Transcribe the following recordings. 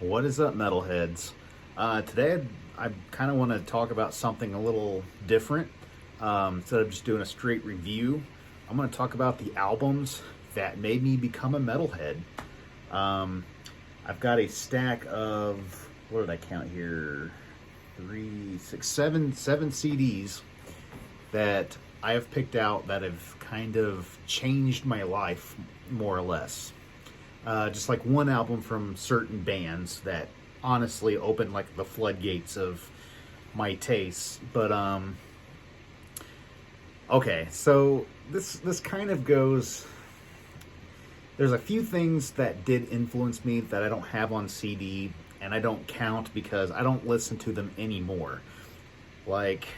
What is up, metalheads? Today, I kind of want to talk about something a little different. Instead of just doing a straight review, I'm going to talk about the albums that made me become a metalhead. Um, I've got a stack of, what did I count here? Three, six, seven CDs that I have picked out that have kind of changed my life, more or less. Just like one album from certain bands that honestly opened like the floodgates of my tastes. But okay, so this kind of goes. There's a few things that did influence me that I don't have on CD, and I don't count because I don't listen to them anymore. Like,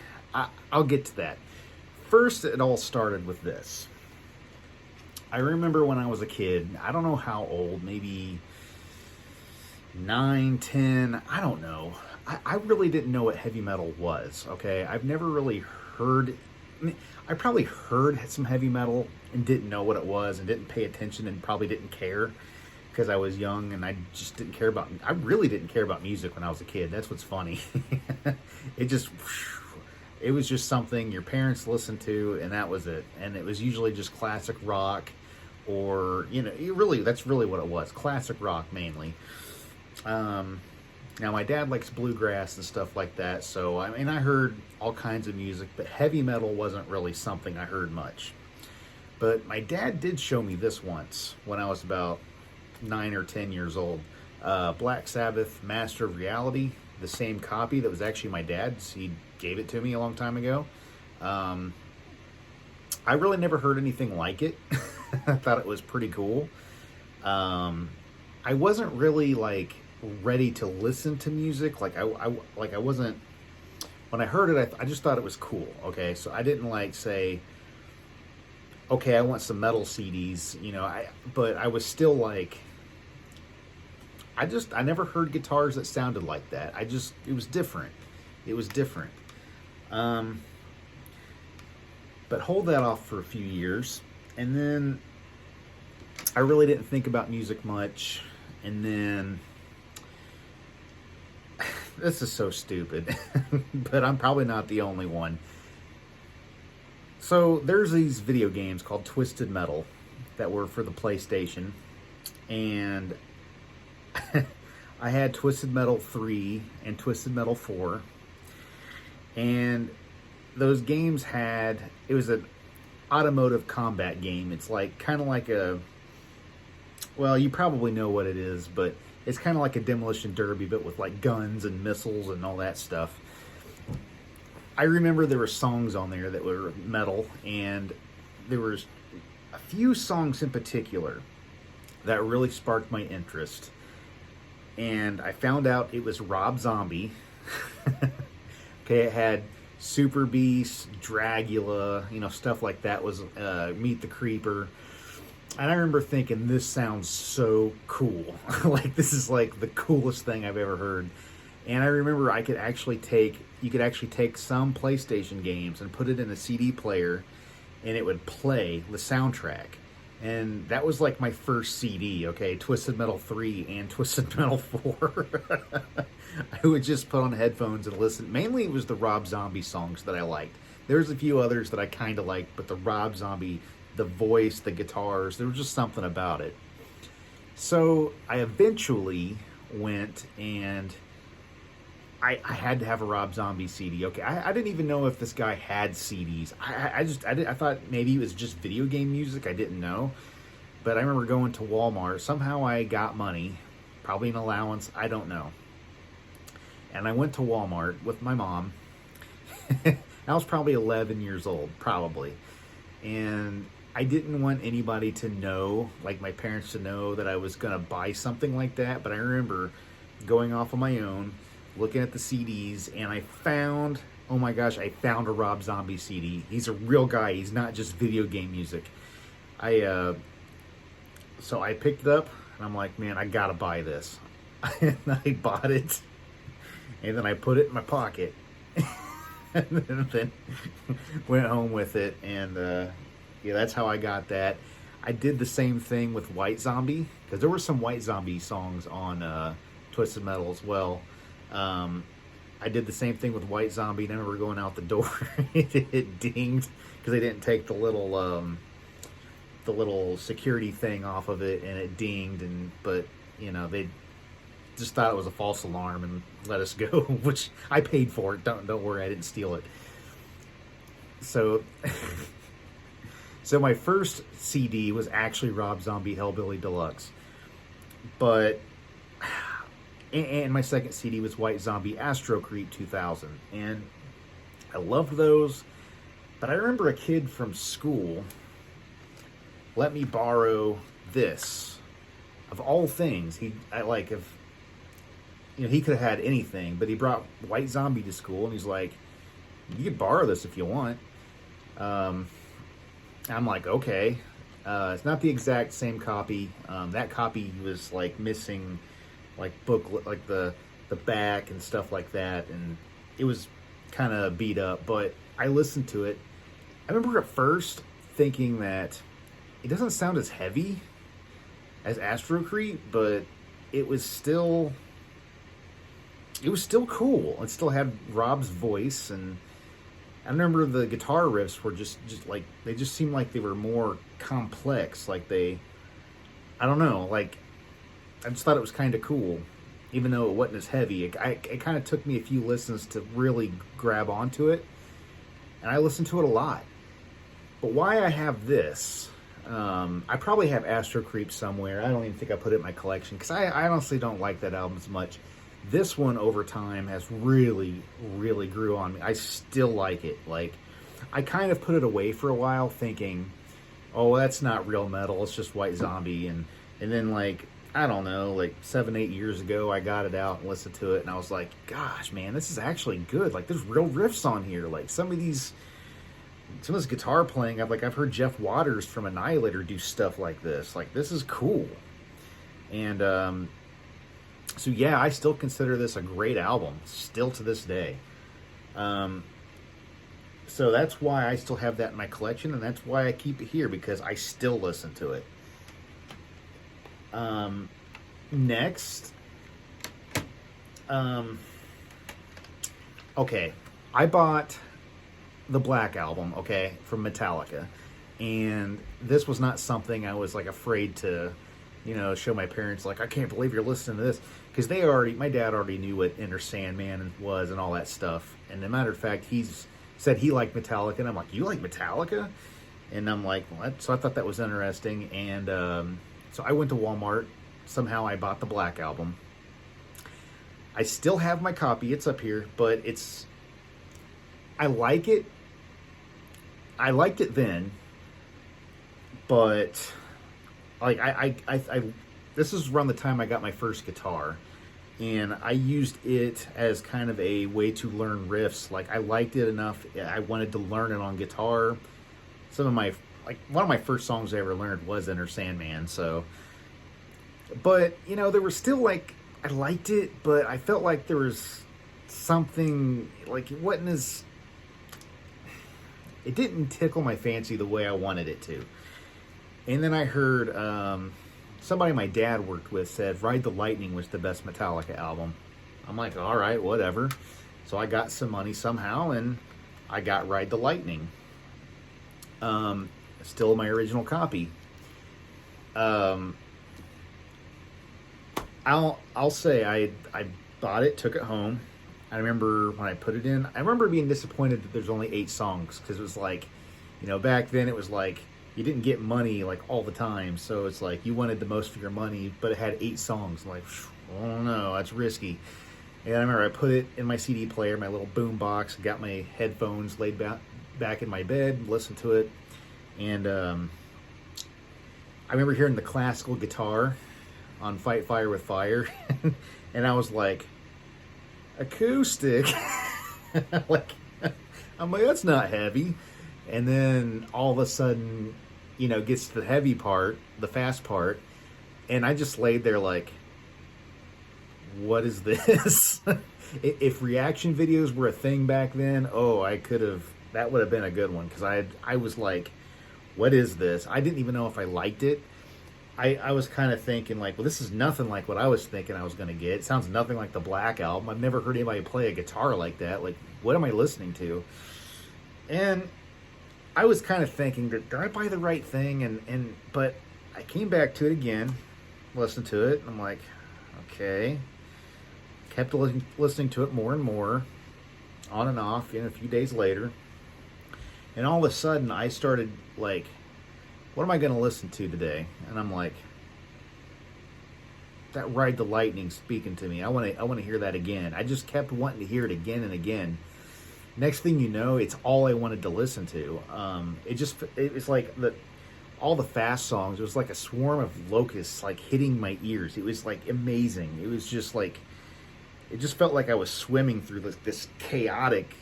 I'll get to that. First, it all started with this. I remember when I was a kid, I don't know how old, maybe 9, 10, I don't know. I really didn't know what heavy metal was, okay? I've never really heard, I probably heard some heavy metal and didn't know what it was and didn't pay attention and probably didn't care because I was young and I just didn't care about, I really didn't care about music when I was a kid. That's what's funny. it just, it was just something your parents listened to and that was it. And it was usually just classic rock or, that's really what it was. Classic rock mainly. Now my dad likes bluegrass and stuff like that, so I mean I heard all kinds of music, but heavy metal wasn't really something I heard much. But my dad did show me this once when I was about 9 or 10 years old. Black Sabbath, Master of Reality, the same copy that was actually my dad's. He gave it to me a long time ago. I really never heard anything like it. I thought it was pretty cool. I wasn't really like ready to listen to music. Like I wasn't. When I heard it, I just thought it was cool. Okay, so I didn't like say, okay, I want some metal CDs. But I was still like, I never heard guitars that sounded like that. It was different. It was different. But hold that off for a few years, and then I really didn't think about music much, and then this is so stupid, but I'm probably not the only one. So there's these video games called Twisted Metal that were for the PlayStation, and I had Twisted Metal 3 and Twisted Metal 4, and those games it was an automotive combat game. It's like kind of like well, you probably know what it is, but it's kind of like a Demolition Derby, but with like guns and missiles and all that stuff. I remember there were songs on there that were metal, and there was a few songs in particular that really sparked my interest. And I found out it was Rob Zombie. Okay, it had Super Beast, Dragula, stuff like that was Meet the Creeper. And I remember thinking, this sounds so cool. Like, this is like the coolest thing I've ever heard. And I remember you could actually take some PlayStation games and put it in a CD player and it would play the soundtrack. And that was like my first CD, okay? Twisted Metal 3 and Twisted Metal 4. I would just put on headphones and listen. Mainly it was the Rob Zombie songs that I liked. There's a few others that I kind of liked, but the Rob Zombie, the voice, the guitars, there was just something about it. So I eventually went and I had to have a Rob Zombie CD. Okay, I didn't even know if this guy had CDs. I thought maybe it was just video game music. I didn't know. But I remember going to Walmart. Somehow I got money, probably an allowance, I don't know. And I went to Walmart with my mom. I was probably 11 years old, probably. And I didn't want anybody to know, like my parents to know, that I was going to buy something like that. But I remember going off on my own, looking at the CDs, and I found, oh my gosh, I found a Rob Zombie CD. He's a real guy. He's not just video game music. So I picked it up, and I'm like, man, I gotta buy this. And I bought it, and then I put it in my pocket, and then went home with it, and yeah, that's how I got that. I did the same thing with White Zombie, because there were some White Zombie songs on Twisted Metal as well. I did the same thing with White Zombie, and I remember going out the door, it dinged because they didn't take the little security thing off of it, and it dinged. But they just thought it was a false alarm and let us go, which I paid for it. Don't worry, I didn't steal it. So, so my first CD was actually Rob Zombie Hellbilly Deluxe, but and my second CD was White Zombie Astrocrete 2000, and I loved those. But I remember a kid from school let me borrow this, of all things. He could have had anything, but he brought White Zombie to school, and he's like, "You can borrow this if you want." I'm like, okay. It's not the exact same copy. That copy was like missing, like booklet, like the back and stuff like that, and it was kind of beat up. But I listened to it. I remember at first thinking that it doesn't sound as heavy as Astrocrete, but it was still cool. It still had Rob's voice, and I remember the guitar riffs were just like, they just seemed like they were more complex. Like I don't know, like I just thought it was kind of cool, even though it wasn't as heavy. It kind of took me a few listens to really grab onto it, and I listened to it a lot. But why I have this, I probably have Astrocrete somewhere. I don't even think I put it in my collection, because I honestly don't like that album as much. This one over time has really, really grew on me. I still like it. Like, I kind of put it away for a while thinking, oh, that's not real metal, it's just White Zombie. And then, like, I don't know, like 7-8 years ago, I got it out and listened to it, and I was like, gosh, man, this is actually good. Like, there's real riffs on here. Like, some of this guitar playing, I've heard Jeff Waters from Annihilator do stuff like this. Like, this is cool. And so yeah, I still consider this a great album, still to this day. So that's why I still have that in my collection, and that's why I keep it here, because I still listen to it. Next, okay, I bought the Black Album, okay, from Metallica, and this was not something I was like afraid to, show my parents, like, I can't believe you're listening to this, because my dad already knew what Enter Sandman was and all that stuff. And as a matter of fact, he's said he liked Metallica, and I'm like, you like Metallica? And I'm like, what? So I thought that was interesting, and so I went to Walmart. Somehow I bought the Black Album. I still have my copy, it's up here, but I like it. I liked it then, but like I this is around the time I got my first guitar, and I used it as kind of a way to learn riffs. Like, I liked it enough, I wanted to learn it on guitar. One of my first songs I ever learned was Enter Sandman. So, but there was still, like, I liked it, but I felt like there was something, like, it wasn't as, it didn't tickle my fancy the way I wanted it to. And then I heard somebody my dad worked with said Ride the Lightning was the best Metallica album. I'm like, all right, whatever. So I got some money somehow, and I got Ride the Lightning. Still my original copy. I'll say I bought it, took it home. I remember when I put it in, I remember being disappointed that there's only 8 songs, because it was like, back then it was like, you didn't get money like all the time, so it's like you wanted the most for your money, but it had 8 songs. I'm like, I don't know, that's risky. And I remember I put it in my CD player, my little boom box, got my headphones laid back in my bed, listened to it, and I remember hearing the classical guitar on Fight Fire with Fire, and I was like, acoustic? Like, I'm like, that's not heavy. And then all of a sudden, gets to the heavy part, the fast part, and I just laid there like, what is this? If reaction videos were a thing back then, that would have been a good one, because I was like, what is this? I didn't even know if I liked it. I was kind of thinking like, well, this is nothing like what I was thinking I was going to get. It sounds nothing like the Black Album. I've never heard anybody play a guitar like that. Like, what am I listening to? And I was kind of thinking, did I buy the right thing? But I came back to it again, listened to it, and I'm like, okay. Kept listening to it more and more, on and off, a few days later. And all of a sudden, I started like, what am I going to listen to today? And I'm like, that Ride the Lightning speaking to me. I want to hear that again. I just kept wanting to hear it again and again. Next thing you know, it's all I wanted to listen to. It's like all the fast songs. It was like a swarm of locusts like hitting my ears. It was like amazing. It was just like, it just felt like I was swimming through this chaotic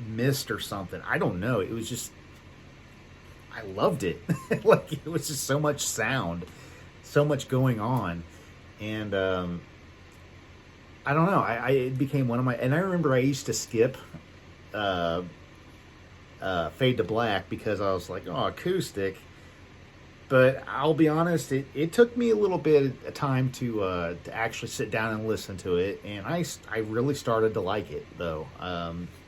mist or something. I don't know. It was just, I loved it. Like, it was just so much sound, so much going on. And I don't know. It became one of my, and I remember I used to skip Fade to Black because I was like, oh, acoustic. But I'll be honest, it took me a little bit of time to actually sit down and listen to it, and I really started to like it, though.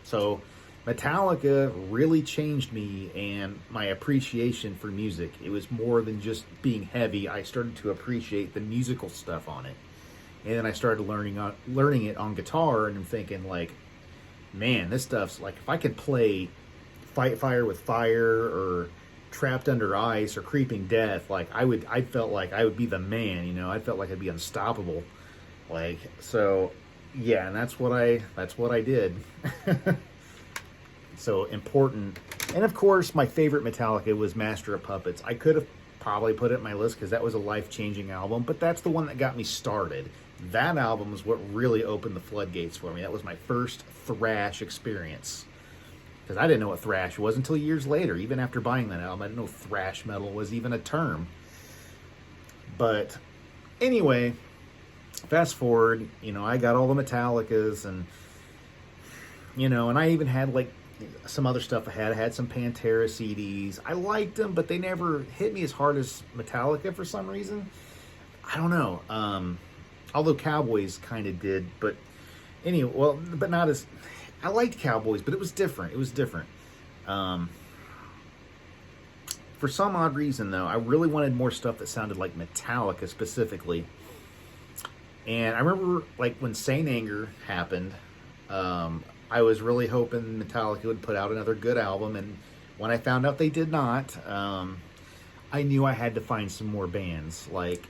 So Metallica really changed me and my appreciation for music. It was more than just being heavy. I started to appreciate the musical stuff on it. And then I started learning it on guitar, and I'm thinking, like, man, this stuff's like, if I could play Fight Fire with Fire or Trapped Under Ice or Creeping Death, like I felt like I would be the man, I felt like I'd be unstoppable. Like, so yeah, and that's what I did. So important. And of course, my favorite Metallica was Master of Puppets. I could have probably put it in my list because that was a life-changing album, but that's the one that got me started. That album was what really opened the floodgates for me. That was my first thrash experience. Because I didn't know what thrash was until years later. Even after buying that album, I didn't know thrash metal was even a term. But anyway, fast forward, I got all the Metallicas and, and I even had like some other stuff I had some Pantera CDs. I liked them, but they never hit me as hard as Metallica for some reason. I don't know. Although Cowboys kind of did, but anyway, but not as... I liked Cowboys, but it was different. It was different. For some odd reason, though, I really wanted more stuff that sounded like Metallica specifically. And I remember, like, when Saint Anger happened, I was really hoping Metallica would put out another good album. And when I found out they did not, I knew I had to find some more bands. Like,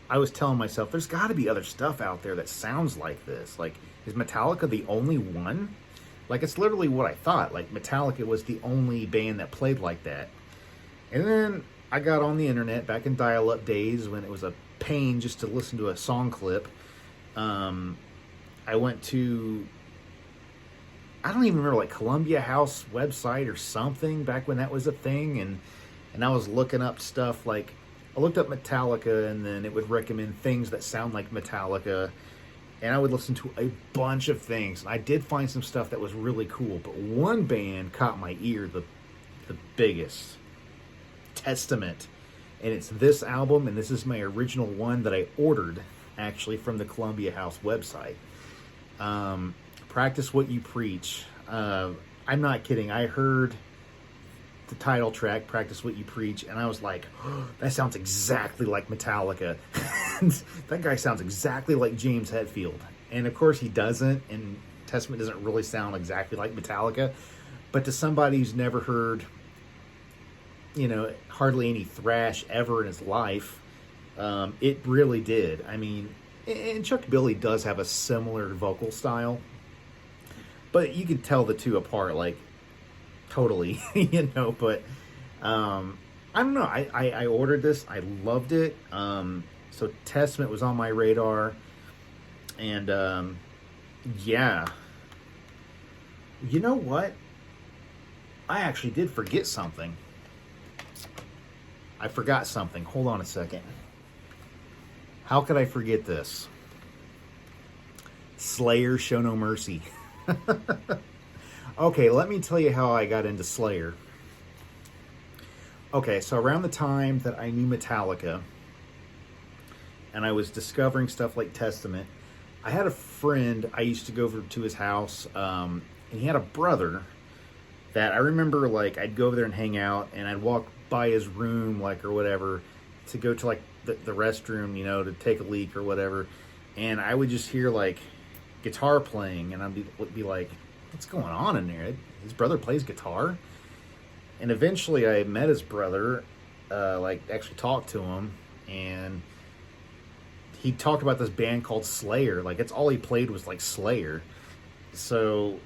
I was telling myself, there's got to be other stuff out there that sounds like this. Like, is Metallica the only one? Like, it's literally what I thought. Like, Metallica was the only band that played like that. And then I got on the internet back in dial-up days when it was a pain just to listen to a song clip. I went to, I don't even remember, like, Columbia House website or something back when that was a thing. And I was looking up stuff like, I looked up Metallica and then it would recommend things that sound like Metallica. And I would listen to a bunch of things. I did find some stuff that was really cool, but one band caught my ear the biggest. Testament. And it's this album, and this is my original one that I ordered, actually, from the Columbia House website. Practice What You Preach. I'm not kidding. I heard the title track, Practice What You Preach, and I was like, oh, that sounds exactly like Metallica. That guy sounds exactly like James Hetfield. And of course he doesn't, and Testament doesn't really sound exactly like Metallica. But to somebody who's never heard, hardly any thrash ever in his life, it really did. I mean, and Chuck Billy does have a similar vocal style, but you could tell the two apart, like, totally, but I don't know. I ordered this. I loved it. So Testament was on my radar. And yeah. You know what? I actually did forget something. I forgot something. Hold on a second. How could I forget this? Slayer, Show No Mercy. Okay, let me tell you how I got into Slayer. Okay, so around the time that I knew Metallica, and I was discovering stuff like Testament. I had a friend, I used to go over to his house, and he had a brother that I remember, like, I'd go over there and hang out, and I'd walk by his room, like, or whatever, to go to, like, the restroom, you know, to take a leak or whatever, and I would just hear, like, guitar playing, and would be like, what's going on in there? His brother plays guitar? And eventually I met his brother, like, actually talked to him, and he talked about this band called Slayer. Like, it's all he played was, like, Slayer. So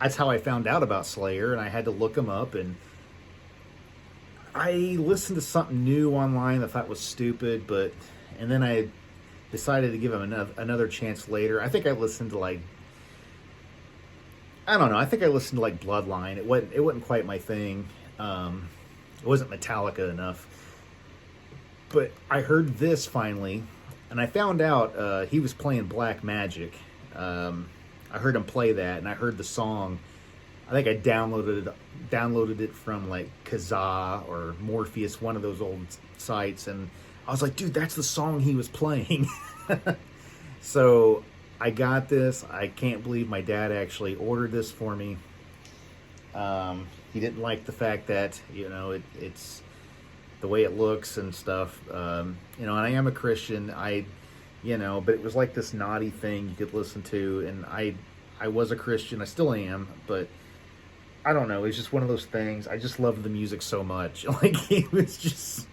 that's how I found out about Slayer, and I had to look him up, and I listened to something new online that I thought was stupid, and then I decided to give him another chance later. I think I listened to, like, I don't know, I think I listened to, like, Bloodline. It wasn't quite my thing. It wasn't Metallica enough. But I heard this finally, and I found out he was playing Black Magic. I heard him play that, and I heard the song. I think I downloaded it from, like, Kazaa or Morpheus, one of those old sites, and I was like, dude, that's the song he was playing. So I got this. I can't believe my dad actually ordered this for me. He didn't like the fact that, you know, it's the way it looks and stuff. You know, and I am a Christian. But it was like this naughty thing you could listen to, and I was a Christian. I still am, but I don't know. It's just one of those things. I just love the music so much. Like, it was just...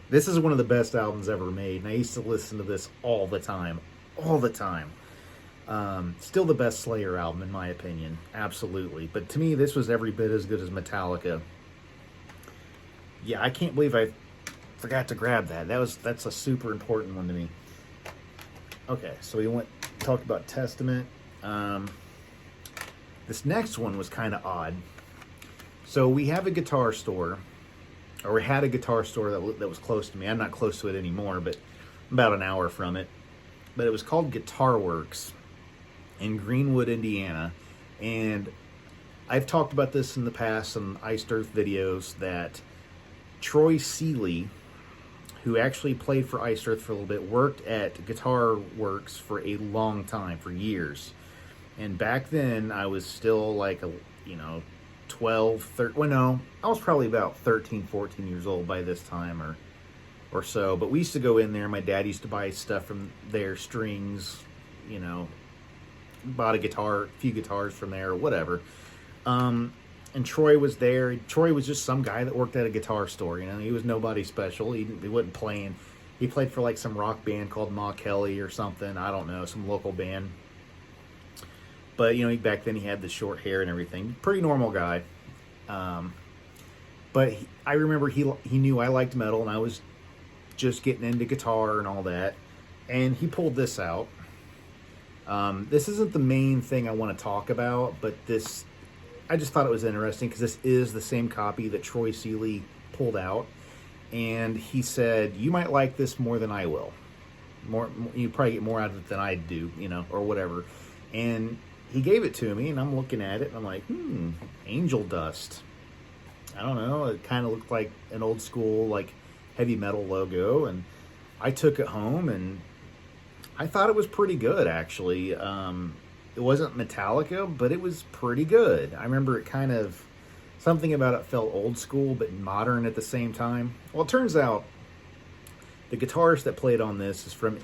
This is one of the best albums ever made, and I used to listen to this all the time. All the time. Still the best Slayer album, in my opinion. Absolutely. But to me, this was every bit as good as Metallica. Yeah, I can't believe I forgot to grab that. That's a super important one to me. Okay, so we talked about Testament. This next one was kind of odd. So we have a guitar store, or we had a guitar store that was close to me. I'm not close to it anymore, but about an hour from it. But it was called Guitar Works in Greenwood, Indiana. And I've talked about this in the past in Iced Earth videos, that Troy Seeley, who actually played for Iced Earth for a little bit, worked at Guitar Works for a long time, for years. And back then, I was still like, 12, 13, well, no, I was probably about 13, 14 years old by this time or so. But we used to go in there. My dad used to buy stuff from there, strings, bought a few guitars from there or whatever. And Troy was there. Troy was just some guy that worked at a guitar store. He was nobody special. He wasn't playing. He played for like some rock band called Ma Kelly or something. I don't know, some local band. But, back then he had the short hair and everything. Pretty normal guy. But I remember he knew I liked metal, and I was just getting into guitar and all that. And he pulled this out. This isn't the main thing I want to talk about, but I just thought it was interesting because this is the same copy that Troy Seeley pulled out. And he said, you might like this more than I will. You probably get more out of it than I do, or whatever. And he gave it to me, and I'm looking at it, and I'm like, Angel Dust. I don't know. It kind of looked like an old school, like, heavy metal logo. And I took it home, and I thought it was pretty good, actually. It wasn't Metallica, but it was pretty good. I remember it something about it felt old school, but modern at the same time. Well, it turns out the guitarist that played on this is from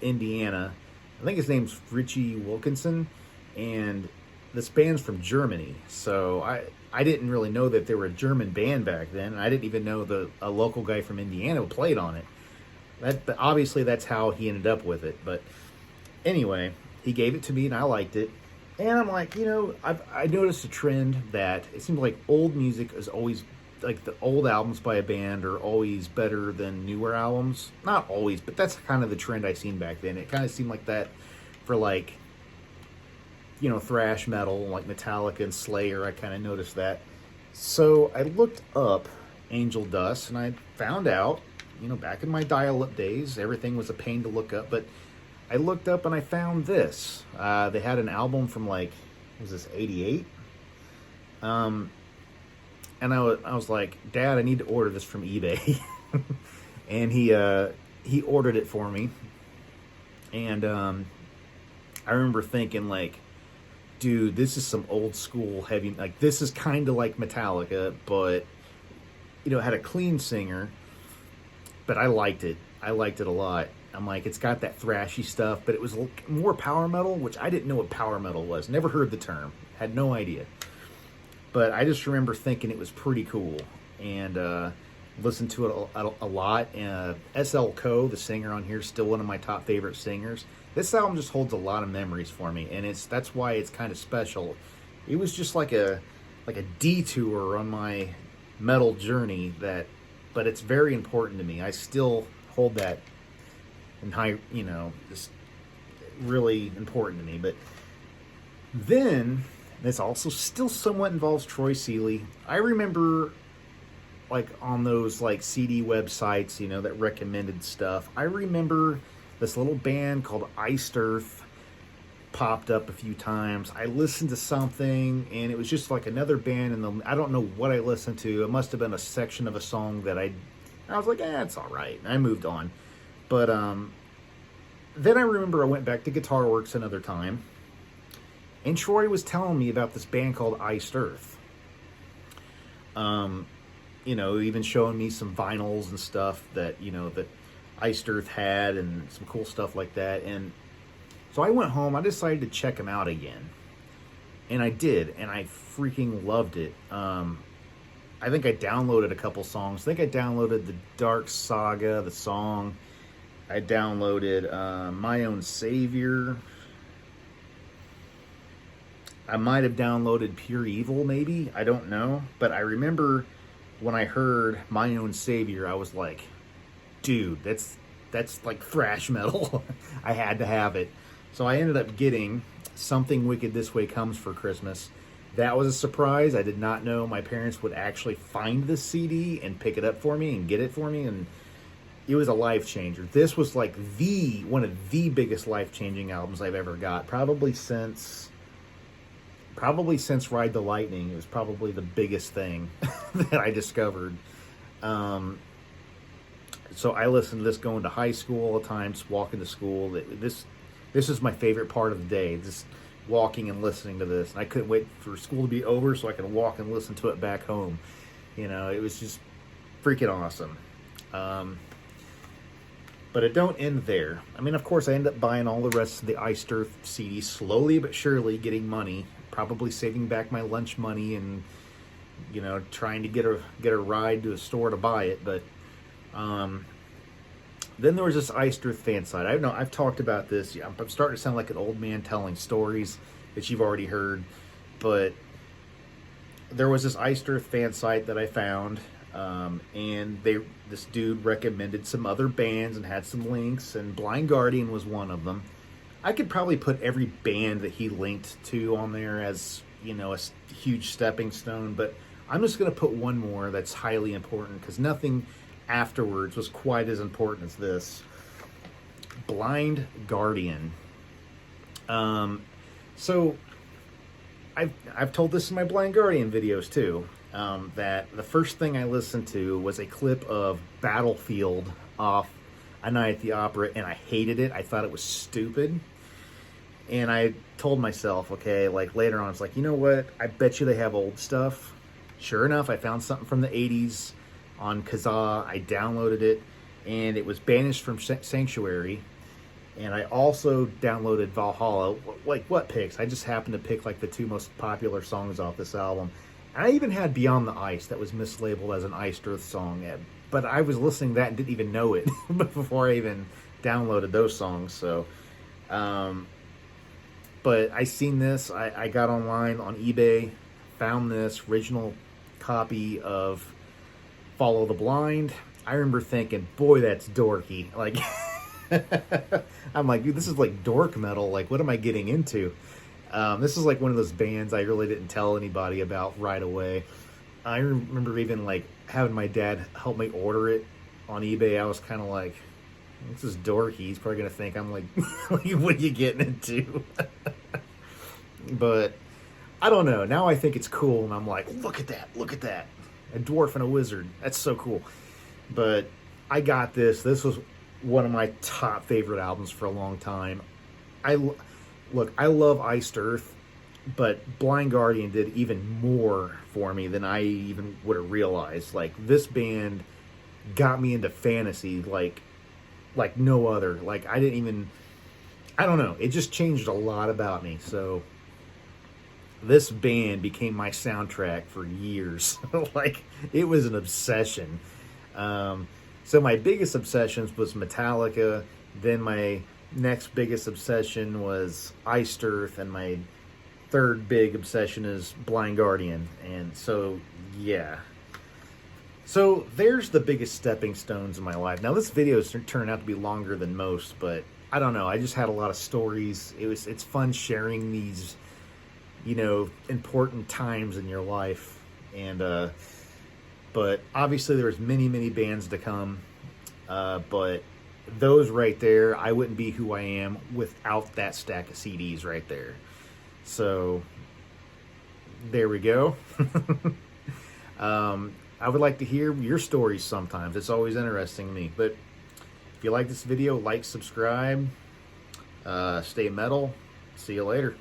Indiana. I think his name's Richie Wilkinson, and this band's from Germany. So I didn't really know that they were a German band back then, and I didn't even know a local guy from Indiana played on it. But obviously that's how he ended up with it. But anyway, he gave it to me, and I liked it. And I'm like, I noticed a trend that it seems like old music is always, like, the old albums by a band are always better than newer albums. Not always, but that's kind of the trend I seen back then. It kind of seemed like that for, like, thrash metal, like Metallica and Slayer. I kind of noticed that. So I looked up Angel Dust, and I found out, back in my dial-up days, everything was a pain to look up, but I looked up and I found this. They had an album from, like, was this 88? And I was like, Dad, I need to order this from eBay. And he he ordered it for me, and I remember thinking like, dude, this is some old school heavy. Like this is kind of like Metallica, but it had a clean singer. But I liked it. I liked it a lot. I'm like, it's got that thrashy stuff, but it was more power metal, which I didn't know what power metal was. Never heard the term. Had no idea. But I just remember thinking it was pretty cool, and listened to it a lot. SL Coe, the singer on here, is still one of my top favorite singers. This album just holds a lot of memories for me, and that's why it's kind of special. It was just like a detour on my metal journey, but it's very important to me. I still hold that in high, just really important to me. But then this also still somewhat involves Troy Seeley. I remember, like, on those like CD websites, that recommended stuff. I remember this little band called Iced Earth popped up a few times. I listened to something, and it was just like another band, and I don't know what I listened to. It must have been a section of a song that I was like, it's all right. And I moved on. But then I remember I went back to Guitar Works another time, and Troy was telling me about this band called Iced Earth. Even showing me some vinyls and stuff that Iced Earth had, and some cool stuff like that. And so I went home. I decided to check them out again, and I did, and I freaking loved it. I think I downloaded a couple songs. I think I downloaded the Dark Saga, the song. I downloaded My Own Savior. I might have downloaded Pure Evil, maybe. I don't know. But I remember when I heard My Own Savior, I was like, dude, that's like thrash metal. I had to have it. So I ended up getting Something Wicked This Way Comes for Christmas. That was a surprise. I did not know my parents would actually find this CD and pick it up for me and get it for me, and it was a life changer. This was like one of the biggest life-changing albums I've ever got. Probably since Ride the Lightning. It was probably the biggest thing that I discovered. So I listened to this going to high school all the time, just walking to school. This is my favorite part of the day, just walking and listening to this. And I couldn't wait for school to be over so I could walk and listen to it back home. It was just freaking awesome. But it don't end there. I mean, of course, I ended up buying all the rest of the Iced Earth CDs, slowly but surely getting money, probably saving back my lunch money, and trying to get a ride to a store to buy it. But then there was this Iced Earth fan site. I've talked about this. I'm starting to sound like an old man telling stories that you've already heard, but there was this Iced Earth fan site that I found, and this dude recommended some other bands and had some links, and Blind Guardian was one of them. I could probably put every band that he linked to on there as a huge stepping stone, but I'm just going to put one more that's highly important, because nothing afterwards was quite as important as this. Blind Guardian. So I've told this in my Blind Guardian videos too, that the first thing I listened to was a clip of Battlefield off A Night at the Opera, and I hated it. I thought it was stupid. And I told myself, okay, like later on, it's like, you know what? I bet you they have old stuff. Sure enough, I found something from the 80s on Kazaa. I downloaded it, and it was Banished from Sanctuary. And I also downloaded Valhalla. Like, what picks? I just happened to pick like the two most popular songs off this album. And I even had Beyond the Ice that was mislabeled as an Iced Earth song. But I was listening to that and didn't even know it before I even downloaded those songs. So, but I seen this. I got online on eBay, found this original copy of Follow the Blind. I remember thinking, boy, that's dorky. Like, I'm like, dude, this is like dork metal. Like, what am I getting into? This is like one of those bands I really didn't tell anybody about right away. I remember even like having my dad help me order it on eBay. I was kind of like, this is dorky. He's probably going to think I'm like, what are you getting into? But I don't know. Now I think it's cool, and I'm like, look at that. Look at that. A dwarf and a wizard. That's so cool. But I got this. This was one of my top favorite albums for a long time. Look, I love Iced Earth, but Blind Guardian did even more for me than I even would have realized. Like, this band got me into fantasy like no other. Like, I don't know, it just changed a lot about me. So this band became my soundtrack for years. Like, it was an obsession. So my biggest obsessions was Metallica. Then my next biggest obsession was Iced Earth, and my third big obsession is Blind Guardian. And so, yeah. So there's the biggest stepping stones in my life. Now, this video is turning out to be longer than most, but I don't know. I just had a lot of stories. It's fun sharing these, important times in your life. And but obviously there's many bands to come. But those right there, I wouldn't be who I am without that stack of CDs right there. So there we go. I would like to hear your stories sometimes. It's always interesting to me. But if you like this video, like, subscribe, stay metal. See you later.